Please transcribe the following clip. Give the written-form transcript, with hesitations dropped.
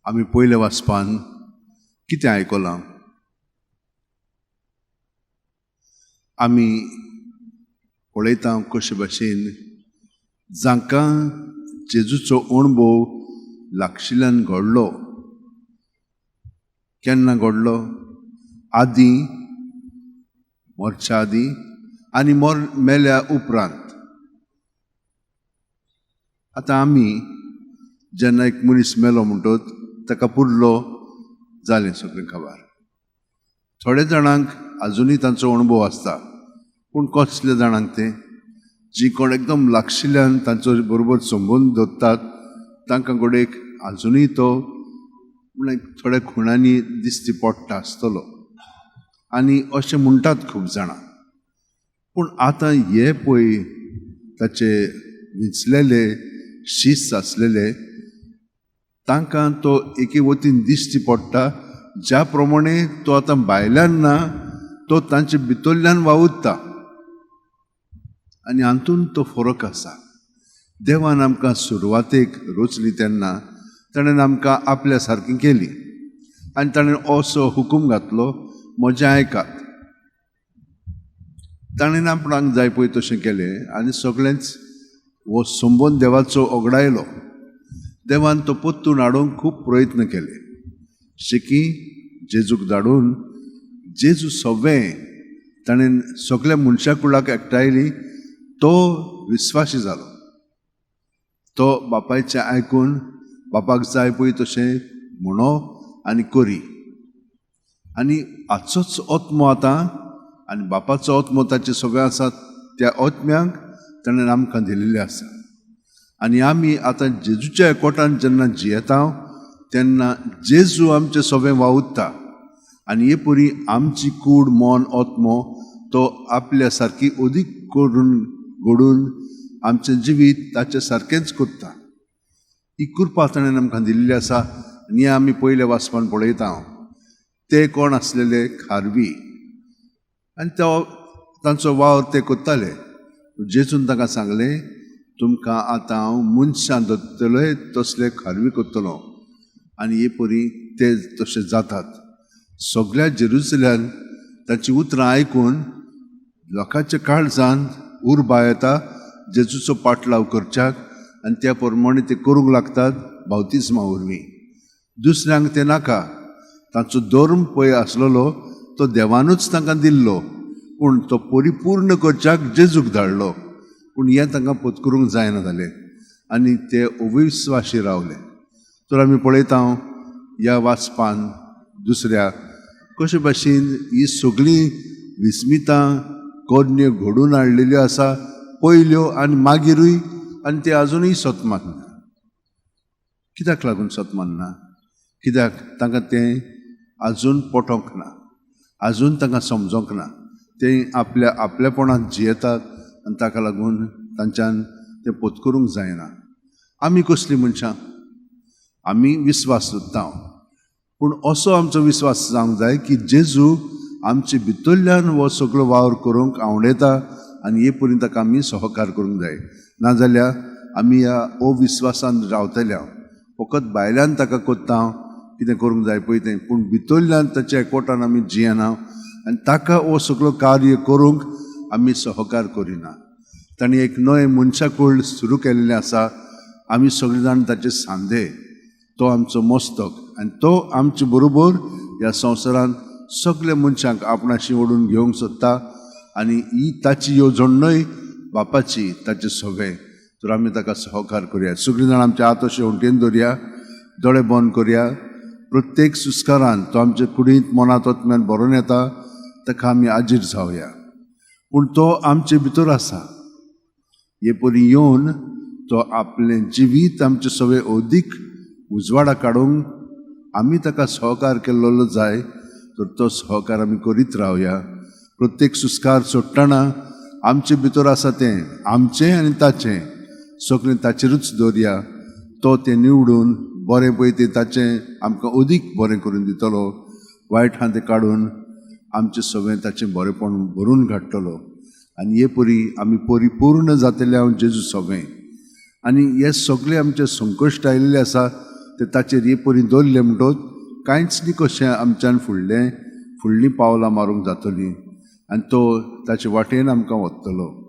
आमी पयले वाचपान कितें आयकलां? आमी पळयता कशे भाशेन जांकां जेजूचो अणभव लागशिल्ल्यान घडलो. केन्ना घडलो? आदी, मरच्या आदी आनी मेल्या उपरांत. आतां आमी जेन्ना एक मनीस मेलो म्हणटत ताका पुरलो जालें सगळें खबर. थोड्या जाणांक आजुनूय तांचो अणभव आसता, पूण कसल्या जाणांक ते जी कोण एकदम लागशिल्ल्यान तांचो बरोबर संबंद दवरतात तांकां घोडेक आजुनूय तो थोड्या खुणांनी दिश्टी पडटा आसतलो आनी अशें म्हणटात खूब जाणां. पूण आतां हे पळय ताचे विंचलेले शिस्त आसलेले तांकां तो एके वतीन दिश्टी पडटा ज्या प्रमाणे तो आतां भायल्यान ना, तो तांचे भितरल्यान वावुरता आनी हातून तो फरक आसा. देवान आमकां सुरवातेक रचली तेन्ना ताणें आमकां आपल्या सारकी केली आनी ताणें असो हुकूम घातलो, म्हजें आयकात. ताणें आपणाक जाय पळय तशें केलें आनी सगळेंच हो संबंद देवाचो ओगडायलो. देवान तो पोत्तून हाडूंक खूब प्रयत्न केले. शिकी जेजूक धाडून जेजू सवें ताणें सगळ्या मनशा कुळाक एकठांयली. तो विस्वासी जालो. तो बापायचें आयकून बापाक जाय पळय तशें म्हणो आनी करी. आनी हाचोच आत्मो आतां आनी बापाचो आत्मो ताचे सगळें आसा त्या आत्म्यांक ताणें आमकां दिलेलें आसा. आनी आमी आतां जेजूच्या एकवटान जेन्ना जियेता तेन्ना जेजू आमचें सगळें वावुरता आनी हे परी आमची कूड मन आत्मो तो आपल्या सारकी अदीक करून घडून आमचें जिवीत ताचे सारकेंच करता. ही कृपा ताणें आमकां दिल्ली आसा. आनी आमी पयले वाचपान पळयता ते कोण आसलेले खारवी आनी तो तांचो वावर ते करताले. जेजून ताका सांगलें, तुमकां आतां हांव मनशां दत्तले तसले खारवी करतलो. आनी हे परी ते तशें जातात. सगळ्या जेरुसल्यान ताची उतरां आयकून लोकांच्या काळजान उर्बा येता जेजूचो पाटलाव करच्याक आनी त्या प्रमाणे ते करूंक लागतात बावतिस्मा वरवीं. दुसऱ्यांक ते नाका. तांचो धर्म पळय आसलेलो तो देवानूच तांकां दिल्लो, पूण तो परिपूर्ण करच्याक जेजूक धाडलो. पूण हें तांकां पत्करूंक जायना जालें आनी ते अविस्वासी रावले. तर आमी पळयता ह्या वाचपान दुसऱ्या कशे भाशेन ही सगळीं विस्मितां कोडण्यो घडून हाडलेल्यो आसा पयल्यो आनी मागिरूय, आनी ते आजुनूय सतमात ना. कित्याक लागून सतमान ना? कित्याक तांकां तें आजून पटोंक ना, आजून तांकां समजोंक ना. ते आपल्यापणान जियेतात आनी ताका लागून तांच्यान तें पत्करूंक जायना. आमी कसलीं मनशां? आमी विस्वास दवरता, पूण असो आमचो विस्वास जावंक जाय की जेजू आमचे भितरल्यान हो सगळो वावर करूंक आवडटा आनी हे पर्यंत ताका आमी सहकार करूंक जाय. नाजाल्यार आमी ह्या अविस्वासान रावतल्या. फकत भायल्यान ताका कोत्ता कितें करूंक जाय पळय तें, पूण भितरल्यान ताच्या एकवटान आमी जियेना आनी ताका हो सगळो कार्य करूंक आमी सहकार करिना. ताणें एक नवे मनशाकूळ सुरू केल्लें आसा. आमी सगळे जाण ताचे सांदे. तो आमचो मस्तक आनी तो आमचे बरोबर ह्या संवसारान सगळ्या मनशांक आपणाशी ओडून घेवंक सोदता आनी ही ताची येवजण न्हय, बापाची, ताचे सगळें. तर आमी ताका सहकार करया. सगळीं जाण आमच्या हात अशें वटेन दवरया, दोळे बंद करया. प्रत्येक सुस्कारान तो आमचे कुडींत मनांत आत्म्यान भरून येता, ताका आमी आजीर जावया. पूण तो आमचे भितर आसा. हे परी येवन तो आपलें जिवीत आमचे सगळें अदीक उजवाडा काडूंक आमी ताका सहकार केल्लो जाय. तर तो सहकार आमी करीत रावया. प्रत्येक सुस्कार सोडटना आमचे भितर आसा तें आमचें आनी ताचें सगळें ताचेरूच दवरया. तो तें निवडून बरें पळय तें ताचें आमकां अदीक बरें करून दितलो. वायट आहा तें काडून आमचें सगळें ताचें बरेंपण भरून काडटलो. आनी हे परी आमी परिपूर्ण जातले हांव जेजू सगळें. आनी हे सगळे आमचे संकश्ट आयिल्ले आसा ते ताचेर हे परी दवरले म्हणटच कांयच न्ही कशें आमच्यान फुडलीं पावलां मारूंक जातलीं आनी तो ताचे वाटेन आमकां व्हरतलो.